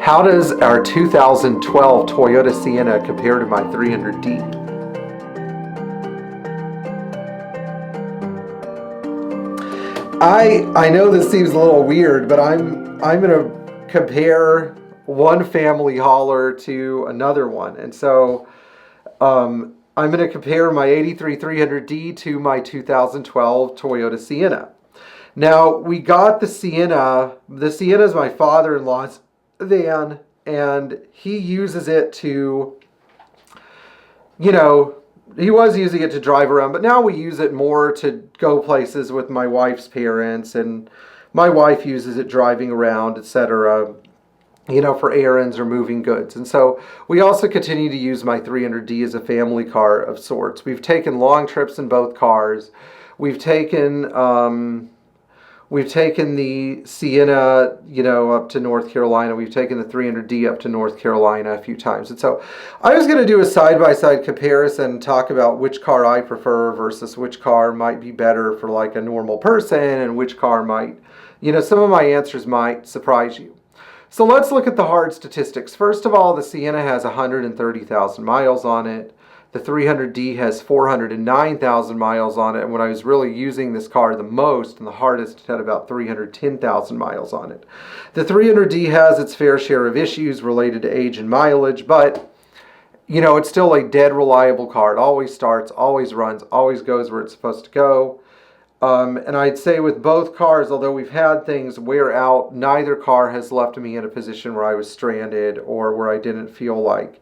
How does our 2012 Toyota Sienna compare to my 300D? I know this seems a little weird, but I'm going to compare one family hauler to another one. And so I'm going to compare my 83 300D to my 2012 Toyota Sienna. Now, we got the Sienna. The Sienna is my father-in-law's van, and he uses it to, he was using it to drive around, but now we use it more to go places with my wife's parents, and my wife uses it driving around, etc., for errands or moving goods. And so we also continue to use my 300D as a family car of sorts. We've taken long trips in both cars. We've taken the Sienna, up to North Carolina. We've taken the 300D up to North Carolina a few times. And so I was going to do a side-by-side comparison, talk about which car I prefer versus which car might be better for like a normal person, and which car might, some of my answers might surprise you. So let's look at the hard statistics. First of all, the Sienna has 130,000 miles on it. The 300D has 409,000 miles on it, and when I was really using this car the most and the hardest, it had about 310,000 miles on it. The 300D has its fair share of issues related to age and mileage, but it's still a dead reliable car. It always starts, always runs, always goes where it's supposed to go. And I'd say with both cars, although we've had things wear out, neither car has left me in a position where I was stranded or where I didn't feel like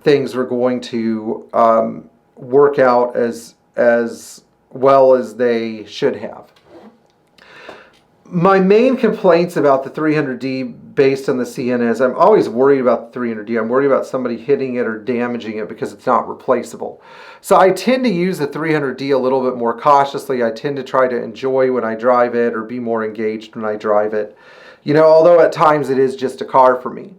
things were going to work out as well as they should have. My main complaints about the 300D based on the Sienna is I'm always worried about the 300D. I'm worried about somebody hitting it or damaging it because it's not replaceable. So I tend to use the 300D a little bit more cautiously. I tend to try to enjoy when I drive it or be more engaged when I drive it. Although at times it is just a car for me.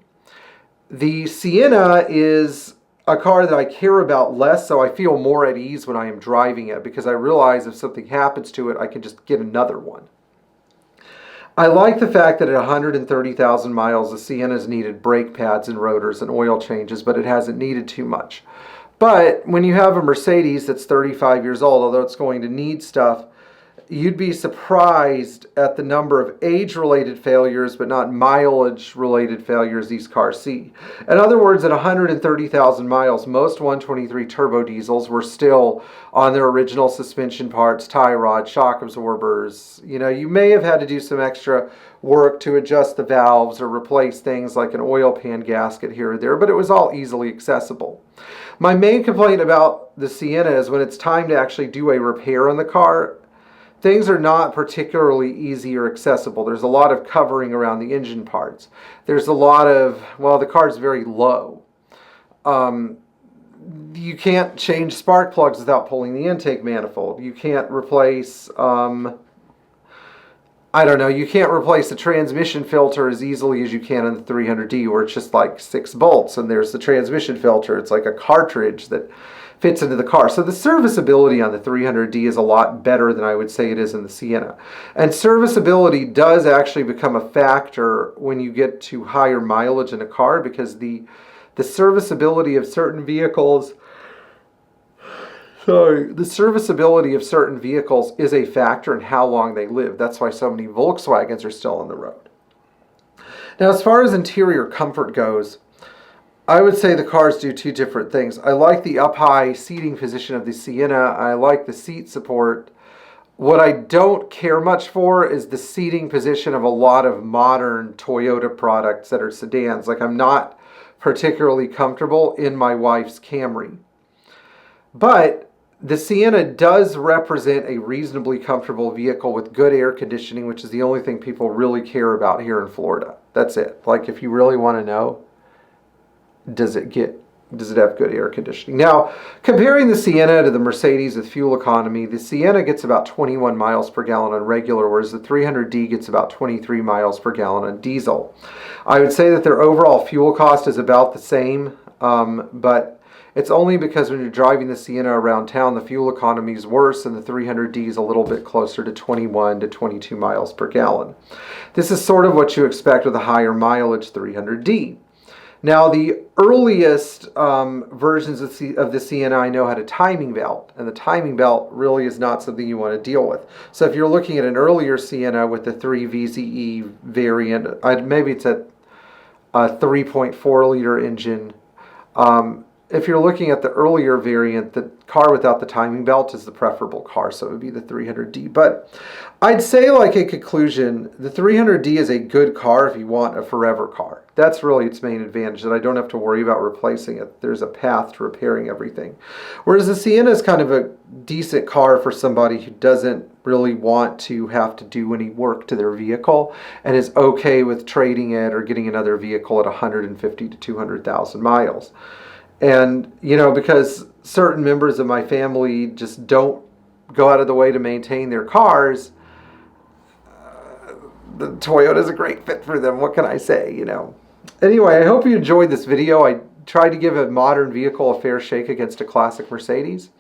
The Sienna is a car that I care about less, so I feel more at ease when I am driving it because I realize if something happens to it, I can just get another one. I like the fact that at 130,000 miles, the Sienna's needed brake pads and rotors and oil changes, but it hasn't needed too much. But when you have a Mercedes that's 35 years old, although it's going to need stuff, you'd be surprised at the number of age-related failures, but not mileage-related failures these cars see. In other words, at 130,000 miles, most 123 turbo diesels were still on their original suspension parts, tie rod, shock absorbers. You may have had to do some extra work to adjust the valves or replace things like an oil pan gasket here or there, but it was all easily accessible. My main complaint about the Sienna is when it's time to actually do a repair on the car, things are not particularly easy or accessible. There's a lot of covering around the engine parts. There's a lot of, the car's very low. You can't change spark plugs without pulling the intake manifold. You can't replace, you can't replace the transmission filter as easily as you can in the 300D, where it's just like 6 bolts and there's the transmission filter. It's like a cartridge that fits into the car. So the serviceability on the 300D is a lot better than I would say it is in the Sienna. And serviceability does actually become a factor when you get to higher mileage in a car, because the serviceability of certain vehicles is a factor in how long they live. That's why so many Volkswagens are still on the road. Now, as far as interior comfort goes, I would say the cars do two different things. I like the up-high seating position of the Sienna. I like the seat support. What I don't care much for is the seating position of a lot of modern Toyota products that are sedans. Like, I'm not particularly comfortable in my wife's Camry. But the Sienna does represent a reasonably comfortable vehicle with good air conditioning, which is the only thing people really care about here in Florida. That's it. Like, if you really want to know, does it have good air conditioning? Now, comparing the Sienna to the Mercedes with fuel economy, the Sienna gets about 21 miles per gallon on regular, whereas the 300D gets about 23 miles per gallon on diesel. I would say that their overall fuel cost is about the same, but It's only because when you're driving the Sienna around town, the fuel economy is worse and the 300D is a little bit closer to 21 to 22 miles per gallon. This is sort of what you expect with a higher mileage 300D. Now, the earliest versions of the Sienna I know had a timing belt, and the timing belt really is not something you want to deal with. So if you're looking at an earlier Sienna with the 3VZE variant, maybe it's a 3.4 liter engine. If you're looking at the earlier variant, the car without the timing belt is the preferable car, so it would be the 300D. But I'd say, like a conclusion, the 300D is a good car if you want a forever car. That's really its main advantage, that I don't have to worry about replacing it. There's a path to repairing everything. Whereas the Sienna is kind of a decent car for somebody who doesn't really want to have to do any work to their vehicle and is okay with trading it or getting another vehicle at 150 to 200,000 miles. And, you know, because certain members of my family just don't go out of the way to maintain their cars, the Toyota is a great fit for them. What can I say, you know? Anyway, I hope you enjoyed this video. I tried to give a modern vehicle a fair shake against a classic Mercedes.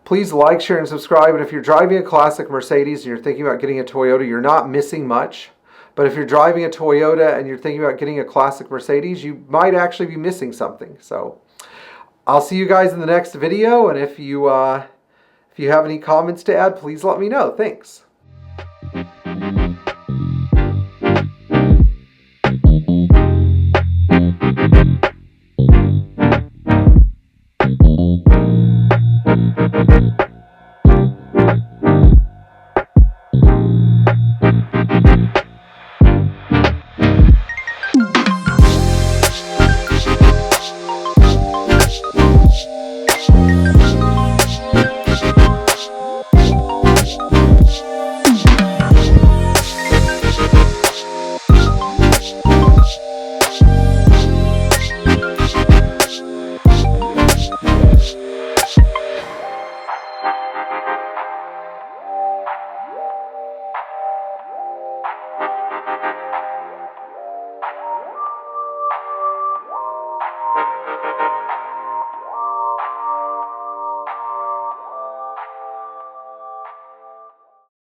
Please like, share, and subscribe. And if you're driving a classic Mercedes and you're thinking about getting a Toyota, you're not missing much. But if you're driving a Toyota and you're thinking about getting a classic Mercedes, you might actually be missing something. So I'll see you guys in the next video, and if you have any comments to add, please let me know. Thanks.